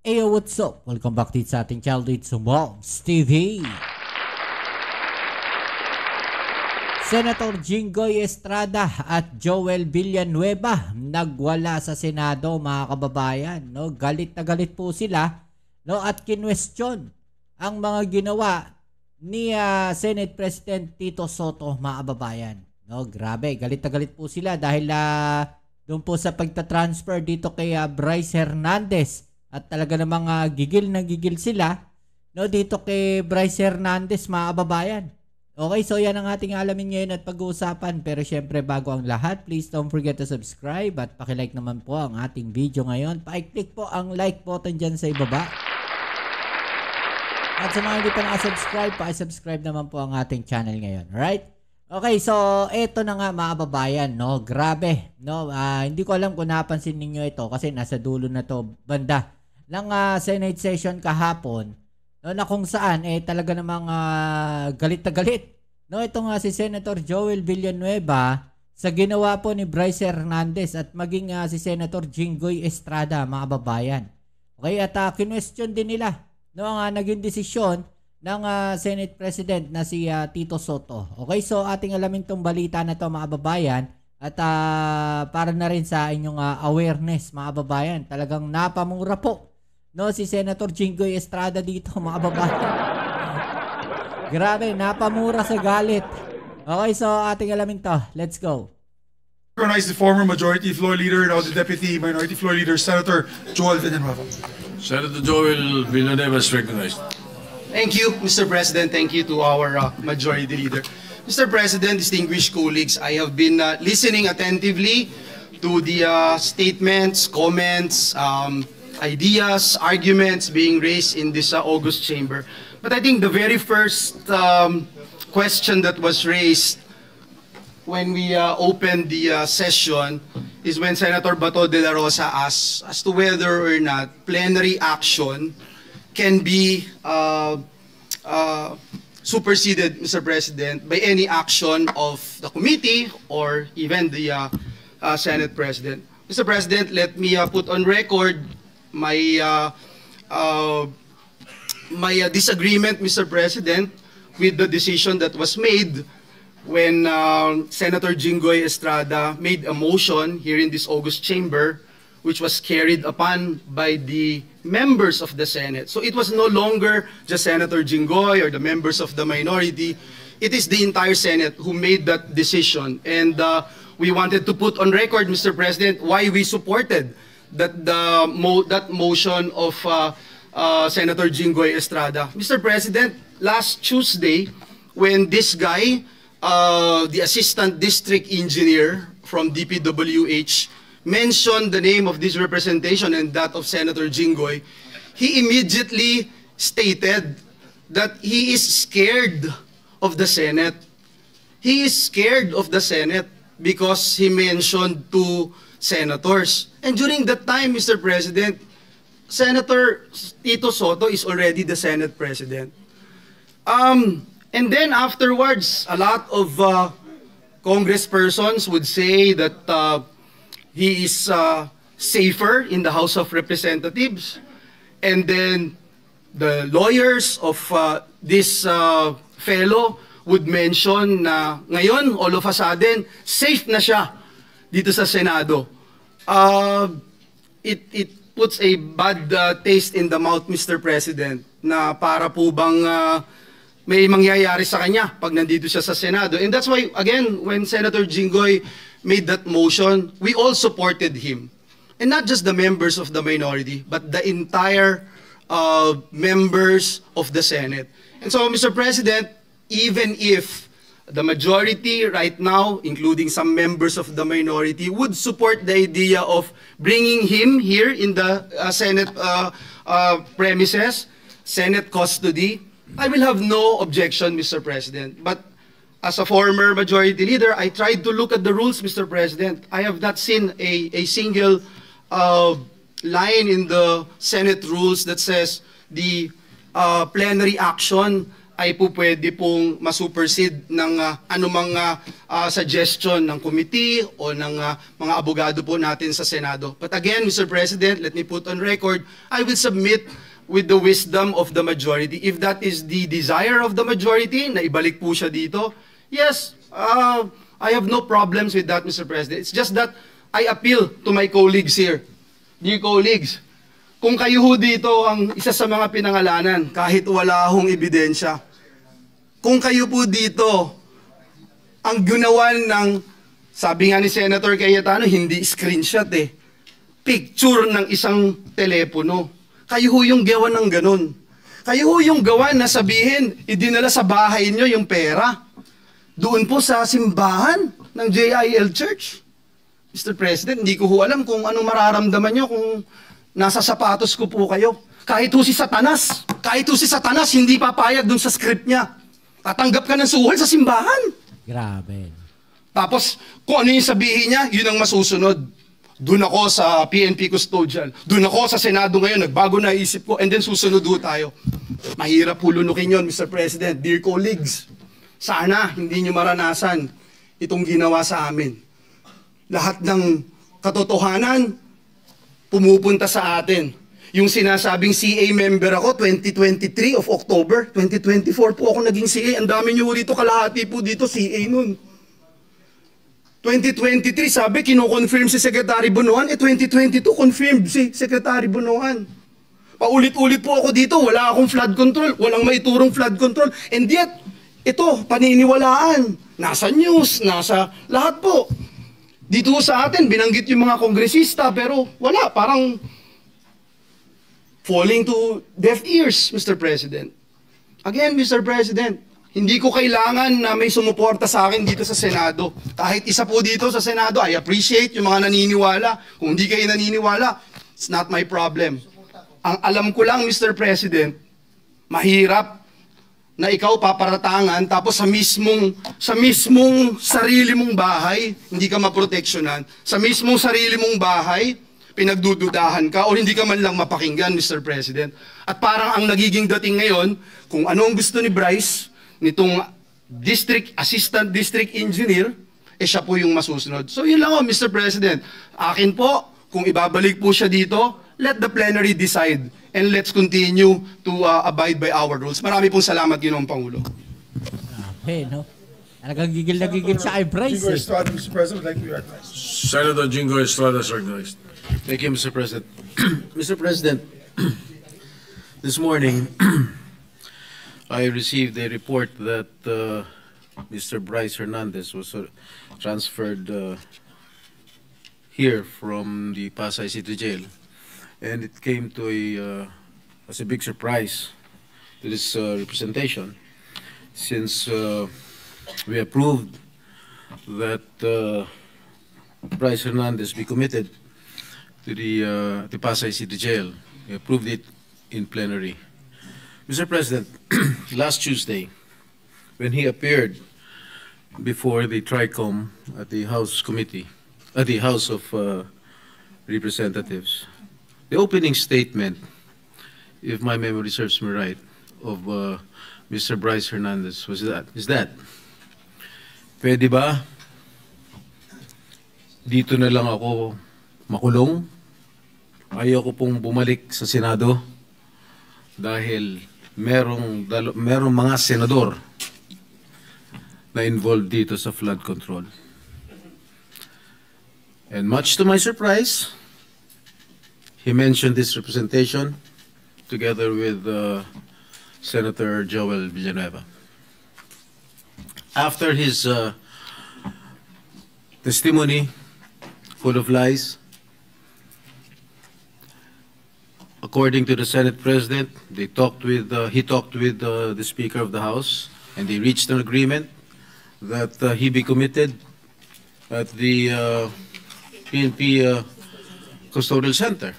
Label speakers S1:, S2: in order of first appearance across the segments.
S1: Ayo, what's up? Welcome back dito sa ating channel dito sa Moms TV. Senator Jinggoy Estrada at Joel Villanueva nagwala sa Senado, mga kababayan. No? Galit na galit po sila, no? At kinwestiyon ang mga ginawa ni Senate President Tito Soto, mga kababayan. No? Grabe, galit na galit po sila dahil doon po sa pagta-transfer dito kay Bryce Hernandez. At talaga namang gigil na gigil sila, no, dito kay Bryce Hernandez, mga kababayan. Okay, so yan ang ating alamin ngayon at pag-uusapan. Pero syempre, bago ang lahat, please don't forget to subscribe at pakilike naman po ang ating video ngayon. Pa-click po ang like button dyan sa ibaba. At sa mga hindi pa nakasubscribe, pa-subscribe naman po ang ating channel ngayon. Alright? Okay, so eto na nga, mga kababayan, no? Grabe, no? Hindi ko alam kung napansin ninyo ito kasi nasa dulo na to banda ng Senate session kahapon, no, na kung saan talaga namang galit na galit, no, itong si Senator Joel Villanueva sa ginawa po ni Bryce Hernandez at maging si Senator Jinggoy Estrada, mga kababayan. Okay, at kinwestiyon din nila, no, ang naging desisyon ng Senate President na si Tito Soto. Okay, so ating alamin tong balita na to, mga kababayan, at para na rin sa inyong awareness, mga kababayan. Talagang napamura po, no, si Senator Jinggoy Estrada dito, mga kababayan. Grabe, napamura sa galit. Okay, so ating alamin to. Let's go.
S2: Recognize the former Majority Floor Leader, now the Deputy Minority Floor Leader, Senator Joel Villanueva.
S3: Senator Joel Villanueva is recognized.
S4: Thank you, Mr. President. Thank you to our Majority Leader. Mr. President, distinguished colleagues, I have been listening attentively to the statements, comments, ideas, arguments being raised in this August chamber. But I think the very first question that was raised when we opened the session is when Senator Bato de la Rosa asked as to whether or not plenary action can be superseded, Mr. President, by any action of the committee or even the Senate President. Mr. President, let me put on record my disagreement, Mr. President, with the decision that was made when Senator Jinggoy Estrada made a motion here in this August chamber, which was carried upon by the members of the Senate. So it was no longer just Senator Jinggoy or the members of the minority. It is the entire Senate who made that decision. And we wanted to put on record, Mr. President, why we supported that motion of Senator Jinggoy Estrada. Mr. President, last Tuesday, when this guy, the Assistant District Engineer from DPWH, mentioned the name of this representation and that of Senator Jinggoy, he immediately stated that he is scared of the Senate. He is scared of the Senate because he mentioned two senators. And during that time, Mr. President, Senator Tito Soto is already the Senate President. And then afterwards, a lot of congresspersons would say that he is safer in the House of Representatives. And then the lawyers of this fellow would mention na ngayon, all of a sudden, safe na siya dito sa Senado. It puts a bad taste in the mouth, Mr. President, na para po bang may mangyayari sa kanya pag nandito siya sa Senado. And that's why, again, when Senator Jinggoy made that motion, we all supported him. And not just the members of the minority, but the entire members of the Senate. And so, Mr. President, even if the majority right now, including some members of the minority, would support the idea of bringing him here in the Senate premises, Senate custody, I will have no objection, Mr. President. But as a former majority leader, I tried to look at the rules, Mr. President. I have not seen a single line in the Senate rules that says the plenary action ay po pwede pong masupersede ng anumang suggestion ng committee o ng mga abogado po natin sa Senado. But again, Mr. President, let me put on record, I will submit with the wisdom of the majority. If that is the desire of the majority, na ibalik po siya dito, yes, I have no problems with that, Mr. President. It's just that I appeal to my colleagues here. Dear colleagues, kung kayo ho dito ang isa sa mga pinangalanan, kahit wala hong ebidensya, kung kayo po dito ang gunawan ng, sabi nga ni Senator Cayetano, hindi screenshot picture ng isang telepono. Kayo ho yung gawa ng ganun. Kayo ho yung gawa na sabihin, idinala sa bahay nyo yung pera. Doon po sa simbahan ng JIL Church. Mr. President, hindi ko ho alam kung anong mararamdaman nyo kung nasa sapatos ko po kayo. Kahit ho si Satanas, hindi papayag dun sa script niya. Tatanggap ka ng suhol sa simbahan.
S1: Grabe.
S4: Tapos, kung ano yung sabihin niya, yun ang masusunod. Doon ako sa PNP custodial. Doon ako sa Senado ngayon, nagbago na isip ko, and then susunod ho tayo. Mahirap hulunukin yun, Mr. President. Dear colleagues, sana hindi nyo maranasan itong ginawa sa amin. Lahat ng katotohanan, pumupunta sa atin. Yung sinasabing CA member ako, 2023 of October, 2024 po ako naging CA. Ang dami nyo dito, kalahati po dito, CA nun. 2023, sabi, kino-confirm si Secretary Bunuan. 2022, confirmed si Secretary Bunuan. Paulit-ulit po ako dito, wala akong flood control, walang maiturong flood control. And yet, ito, paniniwalaan. Nasa news, nasa lahat po. Dito sa atin, binanggit yung mga kongresista, pero wala, parang falling to deaf ears, Mr. President. Again, Mr. President, hindi ko kailangan na may sumuporta sa akin dito sa Senado. Kahit isa po dito sa Senado, I appreciate yung mga naniniwala. Kung hindi kayo naniniwala, it's not my problem. Ang alam ko lang, Mr. President, mahirap na ikaw paparatangan tapos sa mismong sarili mong bahay, hindi ka maproteksyonan. Sa mismong sarili mong bahay, pinagdududahan ka o hindi ka man lang mapakinggan, Mr. President. At parang ang nagiging dating ngayon, kung ano ang gusto ni Bryce, nitong assistant district engineer, siya po yung masusunod. So yun lang Mr. President. Akin po, kung ibabalik po siya dito, let the plenary decide and let's continue to abide by our rules. Marami pong salamat, Ginoong Pangulo.
S1: Grabe, no? Talagang gigil na gigil siya kay Bryce.
S2: Jingo Estrada, Mr. President, would like to be recognized.
S3: Senator Jingo Estrada is recognized.
S5: Thank you, Mr. President. Mr. President, this morning I received a report that Mr. Bryce Hernandez was transferred here from the Pasay City Jail, and it came to as a big surprise to this representation, since we approved that Bryce Hernandez be committed to the Pasay City Jail. We approved it in plenary. Mr. President, last Tuesday, when he appeared before the TRICOM at the House Committee, at the House of Representatives, the opening statement, if my memory serves me right, of Mr. Bryce Hernandez is that, pwede ba dito na lang ako makulong? Ayoko pong bumalik sa Senado dahil merong mga senador na involved dito sa flood control. And much to my surprise, he mentioned this representation together with Senator Joel Villanueva. After his testimony, full of lies, according to the Senate President, he talked with the Speaker of the House, and they reached an agreement that he be committed at the PNP Custodial Center.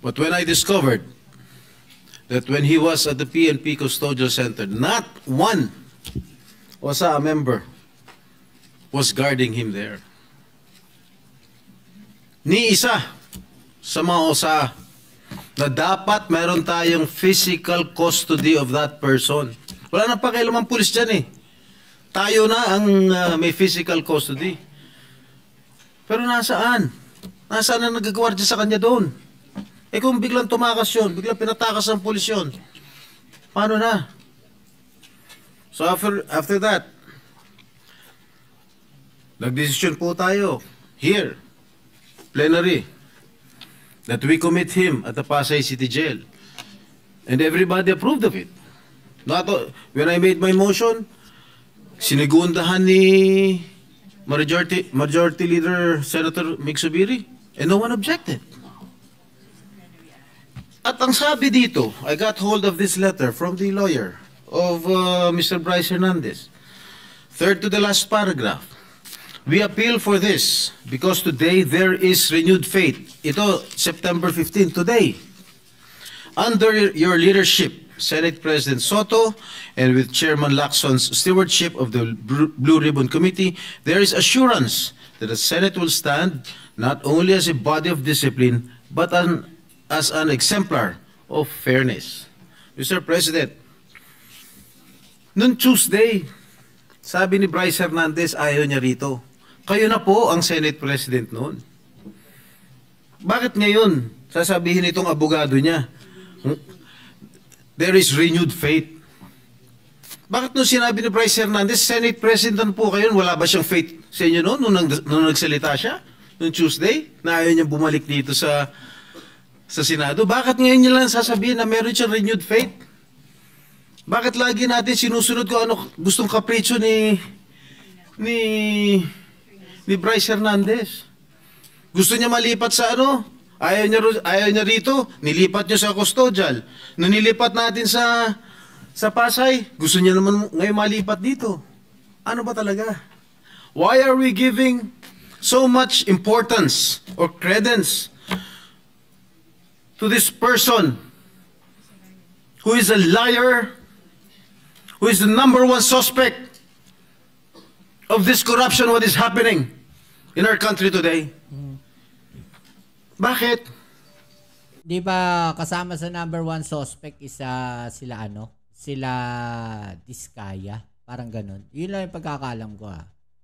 S5: But when I discovered that when he was at the PNP Custodial Center, not one OSA member was guarding him there. Ni isa sa mga OSA na dapat meron tayong physical custody of that person. Wala na pakialam ang pulis dyan eh. Tayo na ang may physical custody. Pero nasaan? Nasaan na nagagawardya sa kanya doon? Eh kung biglang tumakas yun, biglang pinatakas ng pulis yun, paano na? So after that, nagdesisyon po tayo here, plenary, that we commit him at the Pasay City Jail. And everybody approved of it. When I made my motion, sinigundahan ni Majority Leader Senator Mig Zubiri, and no one objected. At ang sabi dito, I got hold of this letter from the lawyer of Mr. Bryce Hernandez. Third to the last paragraph. We appeal for this because today there is renewed faith. Ito, September 15, today. Under your leadership, Senate President Soto, and with Chairman Lacson's stewardship of the Blue Ribbon Committee, there is assurance that the Senate will stand not only as a body of discipline, but as an exemplar of fairness. Mr. President, noong Tuesday, sabi ni Bryce Hernandez, ayaw niya rito. Kayo na po ang Senate President noon. Bakit ngayon sasabihin itong abogado niya, there is renewed faith? Bakit nung sinabi ni Bryce Hernandez, Senate President po kayo, wala ba siyang faith sa inyo noon nung nagsalita siya? Noong Tuesday, na ayaw niya bumalik dito sa Senado? Bakit ngayon niya lang sasabihin na meron siyang renewed faith? Bakit lagi natin sinusunod ko ano gustong kapritsyo ni Bryce Hernandez? Gusto niya malipat sa ano? Ayaw niya rito, nilipat niya sa custodial. Nung nilipat natin sa Pasay, gusto niya naman ngayon malipat dito. Ano ba talaga? Why are we giving so much importance or credence to this person who is a liar, who is the number one suspect of this corruption, what is happening in our country today? Bakit?
S1: Di ba kasama sa number one suspect isa sila Diskaya, parang ganun. Yun lang yung pagkakalam ko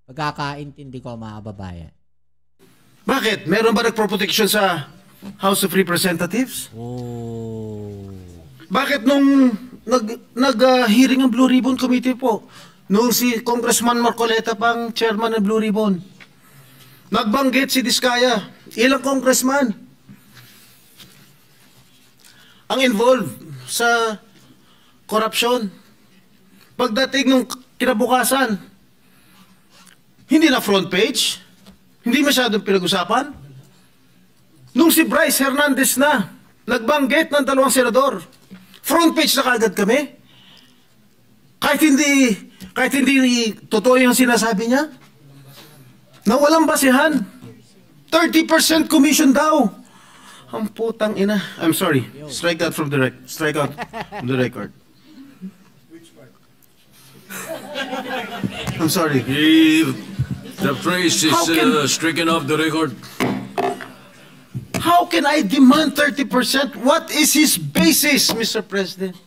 S1: pagkakaintindi ko mga kababayan.
S5: Bakit? Meron ba nagproprotection sa House of Representatives?
S1: Oh.
S5: Bakit nung nag-hearing ang Blue Ribbon Committee po, nung si Congressman Marcoleta pang chairman ng Blue Ribbon, nagbanggit si Diskaya, ilang congressman ang involved sa korupsyon. Pagdating nung kinabukasan, hindi na front page, hindi masyadong pinag-usapan. Nung si Bryce Hernandez na nagbanggit ng dalawang senador, front page na kagad kami. Kahit hindi totoo yung sinasabi niya, na walang basihan. 30% commission daw. Ang putang ina. I'm sorry. Strike out from the record. I'm sorry.
S3: The phrase is stricken off the record.
S5: How can I demand 30%? What is his basis, Mr. President?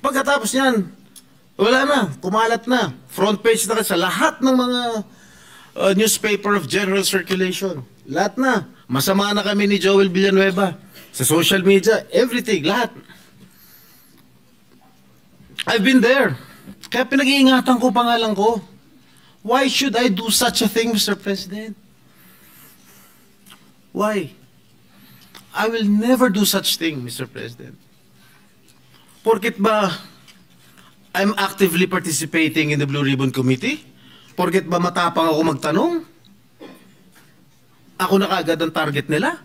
S5: Pagkatapos niyan, wala na, kumalat na. Front page na sa lahat ng mga newspaper of general circulation. Lahat na. Masama na kami ni Joel Villanueva. Sa social media, everything, lahat. I've been there. Kaya pinag-iingatan ko pangalan ko. Why should I do such a thing, Mr. President? Why? I will never do such thing, Mr. President. Porket ba I'm actively participating in the Blue Ribbon Committee? Porket ba matapang ako magtanong? Ako na kagad ang target nila?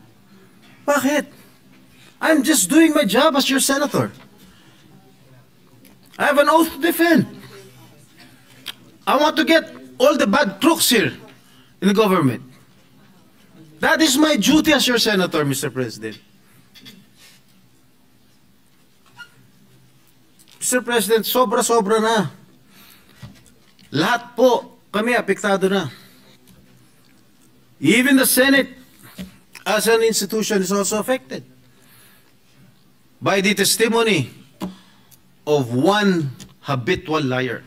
S5: Bakit? I'm just doing my job as your senator. I have an oath to defend. I want to get all the bad crooks here in the government. That is my duty as your senator, Mr. President. Mr. President, sobra-sobra na. Lahat po kami apektado na. Even the Senate as an institution is also affected by the testimony of one habitual liar.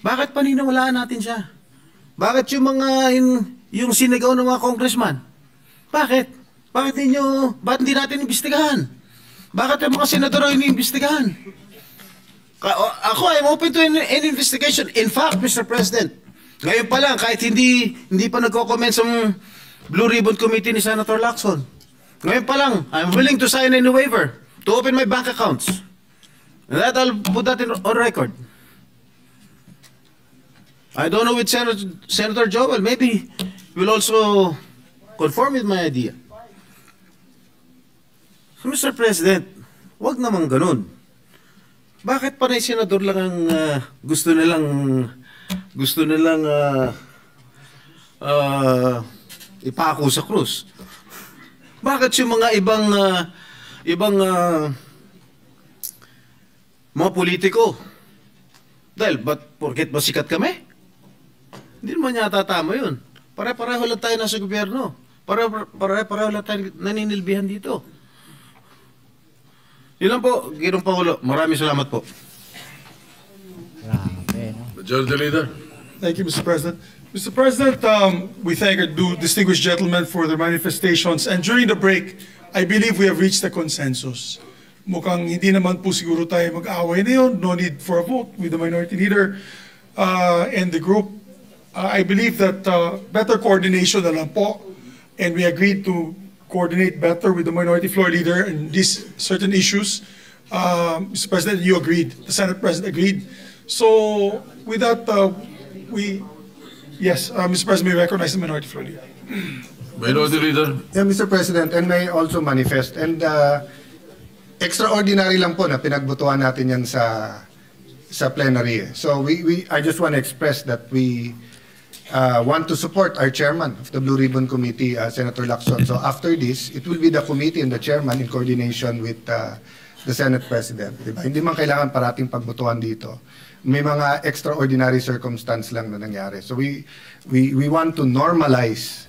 S5: Bakit paniniwalaan natin siya? Bakit yung mga yung sinigaw ng mga congressman? Bakit? Bakit hindi natin imbestigahan? Bakit yung mga senador ay iniimbestigahan? Ako, I'm open to any investigation. In fact, Mr. President, ngayon pa lang, kahit hindi pa nagko-comment sa Blue Ribbon Committee ni Senator Lacson, ngayon pa lang, I'm willing to sign any waiver to open my bank accounts. And that I'll put that on record. I don't know with Senator Joel, maybe will also conform with my idea. So, Mr. President, wag namang ganun. Bakit panay senador lang ang gusto nilang ipako sa krus? Bakit yung mga ibang mga politiko? Dahil, porket sikat kami? Hindi naman yata tama yun. Pare-pareho lang tayo nasa gobyerno. Pare-pareho lang tayo naninilbihan dito. Yun lang po, Ginoong Pangulo. Maraming salamat po.
S1: Grabe, no?
S3: Majority Leader.
S2: Thank you, Mr. President. Mr. President, we thank our distinguished gentlemen for their manifestations. And during the break, I believe we have reached a consensus. Mukhang hindi naman po siguro tayo mag-away na yun. No need for a vote with the Minority Leader and the group. I believe that better coordination na lang po. And we agreed to coordinate better with the Minority Floor Leader in these certain issues. Mr. President, you agreed. The Senate President agreed. So with that, yes, Mr. President, we recognize the Minority Floor Leader.
S3: Minority Leader.
S6: Yeah, Mr. President, and may I also manifest. And extraordinary lang po na pinagbutuhan natin yan sa plenary. So I just want to express that we want to support our chairman of the Blue Ribbon Committee, Senator Lacson. So after this, it will be the committee and the chairman in coordination with the Senate President. Diba? Hindi man kailangan parating pagbutuhan dito. May mga extraordinary circumstance lang na nangyari. So we want to normalize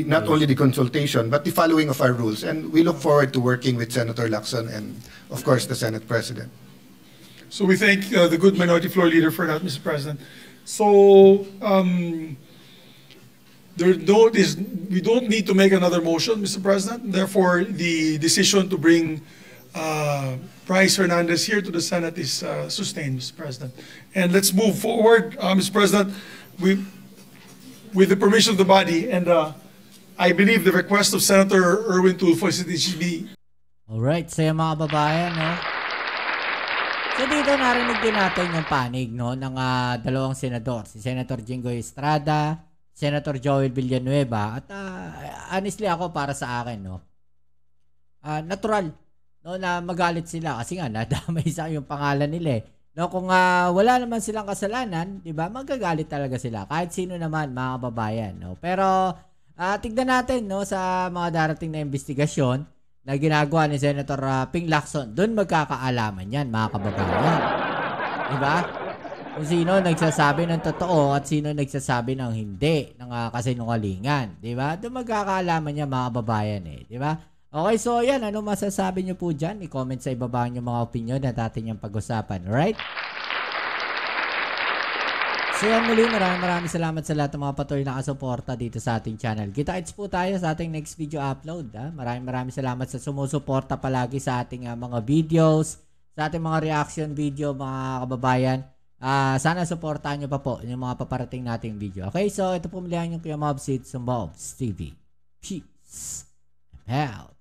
S6: not only the consultation, but the following of our rules. And we look forward to working with Senator Lacson and, of course, the Senate President.
S2: So we thank the good Minority Floor Leader for that, Mr. President. So we don't need to make another motion, Mr. President. Therefore, the decision to bring Bryce Hernandez here to the Senate is sustained, Mr. President. And let's move forward, Mr. President, with the permission of the body. And I believe the request of Senator Erwin Tulfo is that it should be.
S1: Alright, saya mga babayan, no? So dito narinig din natin yung panig, no, ng dalawang senador, si Senator Jinggoy Estrada, Senator Joel Villanueva, at honestly ako para sa akin, no, natural, no, na magalit sila kasi nga nadamay sa yung pangalan nila, eh. No, kung wala naman silang kasalanan, 'di ba? Magagalit talaga sila kahit sino naman, mga kababayan, no. Pero tignan natin, no, sa mga darating na investigasyon na ginagawa ni Senator Ping Lacson, doon magkakaalaman yan, mga kababayan. Diba? Kung sino nagsasabi ng totoo at sino nagsasabi ng hindi, ng kasinungalingan. Diba? Doon magkakaalaman yan, mga kababayan, eh. Diba? Okay, so yan, ano masasabi nyo po dyan? I-comment sa ibaba nyo mga opinion na atin yung pag-usapan. Alright? So yan muli, maraming salamat sa lahat ng mga patuloy na kasuporta dito sa ating channel. Kita-kits po tayo sa ating next video upload. Maraming salamat sa sumusuporta palagi sa ating mga videos, sa ating mga reaction video, mga kababayan. Sana suportahan nyo pa po yung mga paparating nating video. Okay, so ito po muli ang yung Kuya Mobs, it's Mobs TV. Peace out.